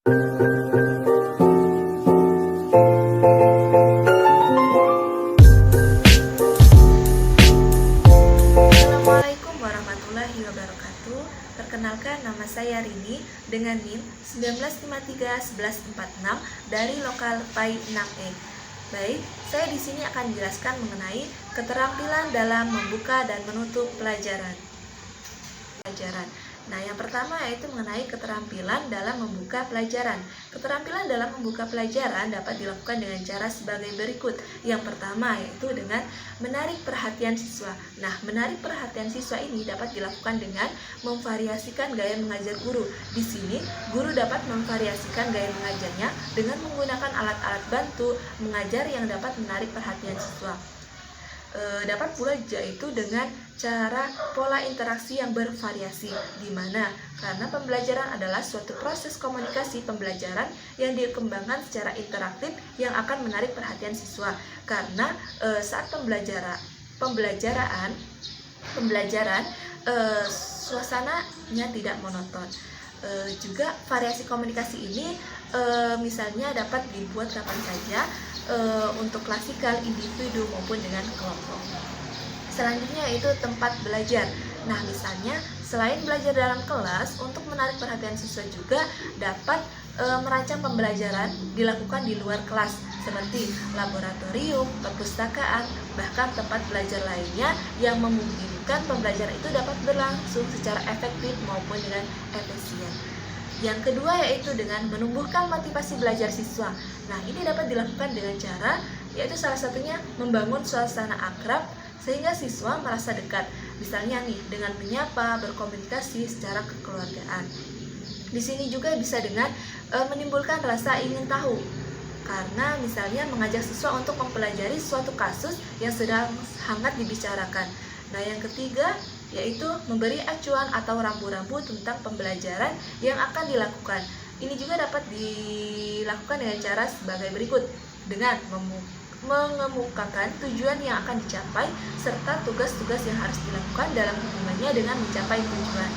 Assalamualaikum warahmatullahi wabarakatuh. Perkenalkan, nama saya Rini dengan NIM 19531146 dari lokal PAI 6E. Baik, saya di sini akan menjelaskan mengenai keterampilan dalam membuka dan menutup pelajaran. Nah, yang pertama yaitu mengenai keterampilan dalam membuka pelajaran. Keterampilan dalam membuka pelajaran dapat dilakukan dengan cara sebagai berikut. Yang pertama yaitu dengan menarik perhatian siswa. Nah, menarik perhatian siswa ini dapat dilakukan dengan memvariasikan gaya mengajar guru. Di sini, guru dapat memvariasikan gaya mengajarnya dengan menggunakan alat-alat bantu mengajar yang dapat menarik perhatian siswa. Dapat pula yaitu dengan cara pola interaksi yang bervariasi, di mana karena pembelajaran adalah suatu proses komunikasi pembelajaran yang dikembangkan secara interaktif yang akan menarik perhatian siswa. Karena saat pembelajaran suasananya tidak monoton. Juga variasi komunikasi ini misalnya dapat dibuat kapan saja, untuk klasikal, individu maupun dengan kelompok. Selanjutnya yaitu tempat belajar. Nah, misalnya selain belajar dalam kelas, untuk menarik perhatian siswa juga dapat merancang pembelajaran dilakukan di luar kelas seperti laboratorium, perpustakaan, bahkan tempat belajar lainnya yang memungkinkan pembelajaran itu dapat berlangsung secara efektif maupun dengan efisien. Yang kedua yaitu dengan menumbuhkan motivasi belajar siswa. Nah, ini dapat dilakukan dengan cara yaitu salah satunya membangun suasana akrab sehingga siswa merasa dekat. Misalnya nih, dengan menyapa, berkomunikasi secara kekeluargaan. Di sini juga bisa dengan menimbulkan rasa ingin tahu. Karena misalnya mengajak siswa untuk mempelajari suatu kasus yang sedang hangat dibicarakan. Nah, yang ketiga yaitu memberi acuan atau rambu-rambu tentang pembelajaran yang akan dilakukan. Ini juga dapat dilakukan dengan cara sebagai berikut, dengan mengemukakan tujuan yang akan dicapai serta tugas-tugas yang harus dilakukan dalam hubungannya dengan mencapai tujuan.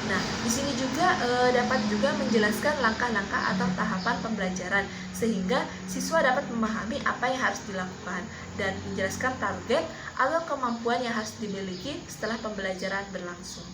Nah, di sini juga dapat juga menjelaskan langkah-langkah atau tahapan pembelajaran sehingga siswa dapat memahami apa yang harus dilakukan dan menjelaskan target atau kemampuan yang harus dimiliki setelah pembelajaran berlangsung.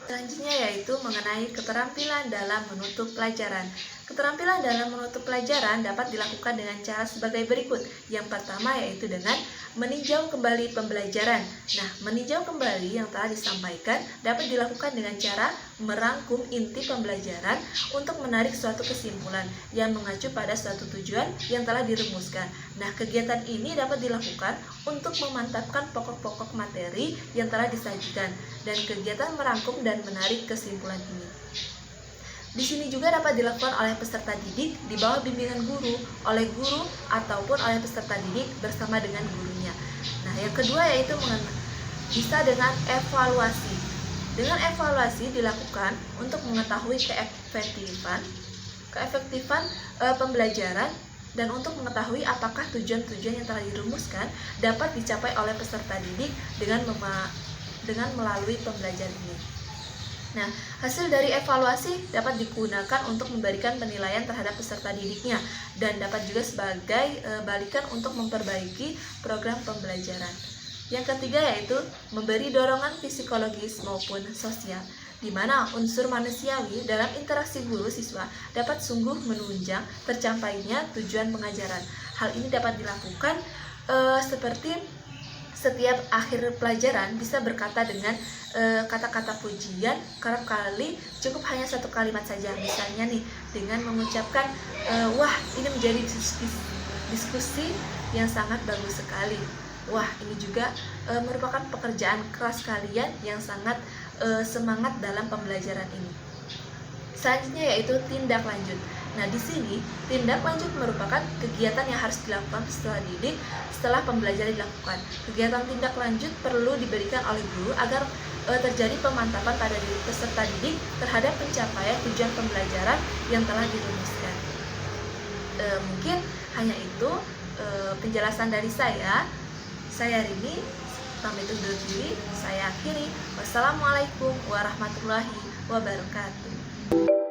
Selanjutnya yaitu mengenai keterampilan dalam menutup pelajaran. Keterampilan dalam menutup pelajaran dapat dilakukan dengan cara sebagai berikut. Yang pertama yaitu dengan meninjau kembali pembelajaran. Nah, meninjau kembali yang telah disampaikan dapat dilakukan dengan cara merangkum inti pembelajaran untuk menarik suatu kesimpulan yang mengacu pada suatu tujuan yang telah dirumuskan. Nah, kegiatan ini dapat dilakukan untuk memantapkan pokok-pokok materi yang telah disajikan dan kegiatan merangkum dan menarik kesimpulan ini. Di sini juga dapat dilakukan oleh peserta didik di bawah bimbingan guru, oleh guru ataupun oleh peserta didik bersama dengan gurunya. Nah, yang kedua yaitu bisa dengan evaluasi. Dengan evaluasi dilakukan untuk mengetahui keefektifan pembelajaran dan untuk mengetahui apakah tujuan-tujuan yang telah dirumuskan dapat dicapai oleh peserta didik dengan melalui pembelajaran ini. Nah, hasil dari evaluasi dapat digunakan untuk memberikan penilaian terhadap peserta didiknya dan dapat juga sebagai balikan untuk memperbaiki program pembelajaran. Yang ketiga yaitu memberi dorongan psikologis maupun sosial, di mana unsur manusiawi dalam interaksi guru siswa dapat sungguh menunjang tercapainya tujuan pengajaran. Hal ini dapat dilakukan seperti setiap akhir pelajaran bisa berkata dengan kata-kata pujian, kerap kali cukup hanya satu kalimat saja. Misalnya nih, dengan mengucapkan wah, ini menjadi diskusi yang sangat bagus sekali. Wah, ini juga merupakan pekerjaan keras kalian yang sangat semangat dalam pembelajaran ini. Selanjutnya yaitu tindak lanjut. Nah, di sini tindak lanjut merupakan kegiatan yang harus dilakukan peserta didik setelah pembelajaran dilakukan. Kegiatan tindak lanjut perlu diberikan oleh guru agar terjadi pemantapan pada diri peserta didik terhadap pencapaian tujuan pembelajaran yang telah dirumuskan. Mungkin hanya itu penjelasan dari saya. Saya Rini, pamit undur diri. Saya akhiri. Wassalamualaikum warahmatullahi wabarakatuh.